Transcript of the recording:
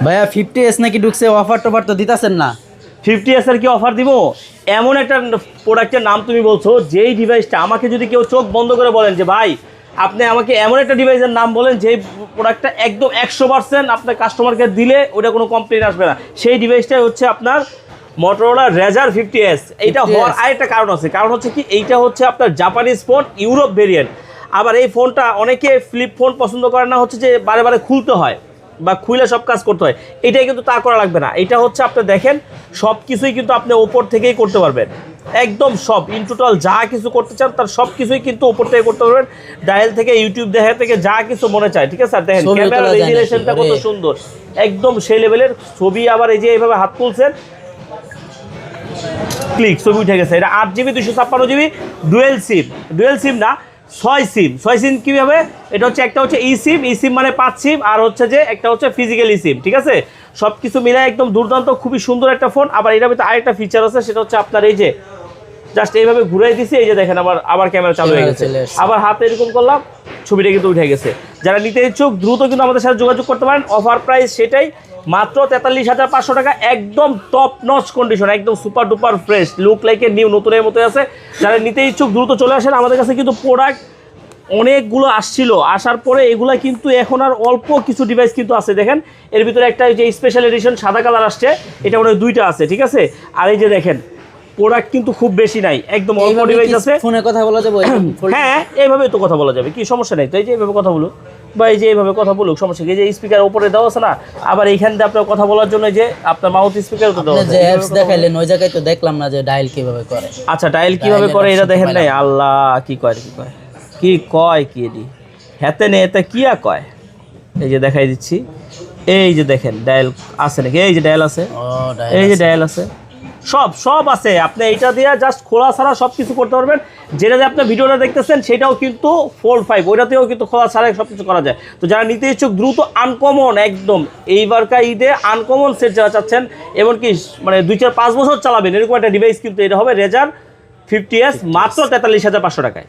ভাইয়া 50s নাকি ঢুকছে, অফার টফার তো দিতাছেন না? 50s এর কি অফার দিব? এমন একটা প্রোডাক্টের নাম তুমি বলছো, যেই ডিভাইসটা আমাকে যদি কেউ চোখ বন্ধ করে বলেন যে ভাই আপনি আমাকে এমন একটা ডিভাইসের নাম বলেন যে প্রোডাক্টটা একদম 100% আপনার কাস্টমারকে দিলে ওটা কোনো কমপ্লেন আসবে না, সেই ডিভাইসটাই হচ্ছে আপনার Motorola Razr 50s। এইটা হওয়ার আরেকটা কারণ আছে, কারণ হচ্ছে কি এইটা হচ্ছে আপনার জাপানিজ ফোন, ইউরোপ ভেরিয়েন্ট। আবার এই ফোনটা অনেকে ফ্লিপ ফোন পছন্দ করে না, হচ্ছে যে বারে বারে খুলতে হয় বা খুলে সব কাজ করতে হয়। এটাই কিন্তু তা করা লাগবে না। এটা হচ্ছে আপনি দেখেন সব কিছুই কিন্তু আপনি ওপর থেকেই করতে পারবেন, একদম সব ইন টোটাল যা কিছু করতে চান তার সব কিছুই কিন্তু ওপর থেকে করতে পারবেন, ডায়াল থেকে, ইউটিউব দেখা থেকে যা কিছু মনে চায়। ঠিক আছে, আর দেখেন ক্যামেরা রেজুলেশনটা কত সুন্দর, একদম সেই লেভেলের ছবি। আবার এই যে এইভাবে হাত তুলছেন, ক্লিক ছবি উঠে গেছে। এটা 8GB 256GB ডুয়েল সিম না, 6 সিম কীভাবে? এটা হচ্ছে একটা হচ্ছে ই সিম মানে 5 সিম, আর হচ্ছে যে একটা হচ্ছে ফিজিক্যাল ই সিম। ঠিক আছে, সব কিছু মিলে একদম দুর্দান্ত, খুবই সুন্দর একটা ফোন। আবার এটার ভিতরে আরেকটা ফিচার আছে, সেটা হচ্ছে আপনার এই যে জাস্ট এইভাবে ঘুরাই দিছি, এই যে দেখেন আবার ক্যামেরা চালু হয়ে গেছে। আবার হাতে এরকম করলাম, ছবিটা কিন্তু উঠে গেছে। যারা নিতে ইচ্ছুক দ্রুত কিন্তু আমাদের সাথে যোগাযোগ করতে পারেন। অফার প্রাইস সেটাই, মাত্র 43,500 টাকা, একদম টপ নচ কন্ডিশন, একদম super duper fresh, look like a new, নতুনের মতো আছে। যারা নিতে ইচ্ছুক দ্রুত চলে আসেন। আমাদের কাছে কিন্তু প্রোডাক্ট অনেকগুলো আসছিল, আসার পরে এগুলা কিন্তু এখন আর অল্প কিছু ডিভাইস কিন্তু আছে। দেখেন এর ভিতরে একটা যে স্পেশাল এডিশন সাদা কালার আসছে, এটা মনে হয় 2টা আছে। ঠিক আছে, আর এই যে দেখেন প্রোডাক্ট কিন্তু খুব বেশি নাই, একদম অল্প ডিভাইস আছে। ফোনে কথা বলা যাবে? হ্যাঁ, এইভাবে তো কথা বলা যাবে, কি সমস্যা নেই তো। এই যে এইভাবে কথা বলুক, বা এই যে এইভাবে কথা বলুক, সমস্যা কি? এই যে স্পিকার উপরে দেওয়া আছে না, আবার এইখান দিয়ে আপনার কথা বলার জন্য যে আপনার মাউথ স্পিকার তো দেওয়া আছে। যে অ্যাপস দেখাইলেন ওই জায়গায় তো দেখলাম না যে ডায়াল কিভাবে করে। আচ্ছা, ডায়াল কিভাবে করে এটা দেখেন নাই? আল্লাহ, কি কয় কি এডি হাতে নেই, এতে কি কয়? এই যে দেখাই দিচ্ছি, এই যে দেখেন ডায়াল আছে নাকি? এই যে ডায়াল আছে, এই যে ডায়াল আছে, সব আছে। আপনি এইটা দিয়ে জাস্ট খোলা ছাড়া সব কিছু করতে পারবেন। যেটা যে আপনার ভিডিওটা দেখতেছেন সেটাও কিন্তু 4.5, ওইটাতেও কিন্তু খোলা ছাড়াই সব কিছু করা যায়। তো যারা নিতে ইচ্ছুক দ্রুত, আনকমন একদম এইবারকার ঈদে আনকমন সেট যারা চাচ্ছেন, এমনকি মানে 2-4-5 বছর চালাবেন এরকম একটা ডিভাইস কিন্তু এটা হবে Razr 50s, মাত্র 43,500 টাকায়।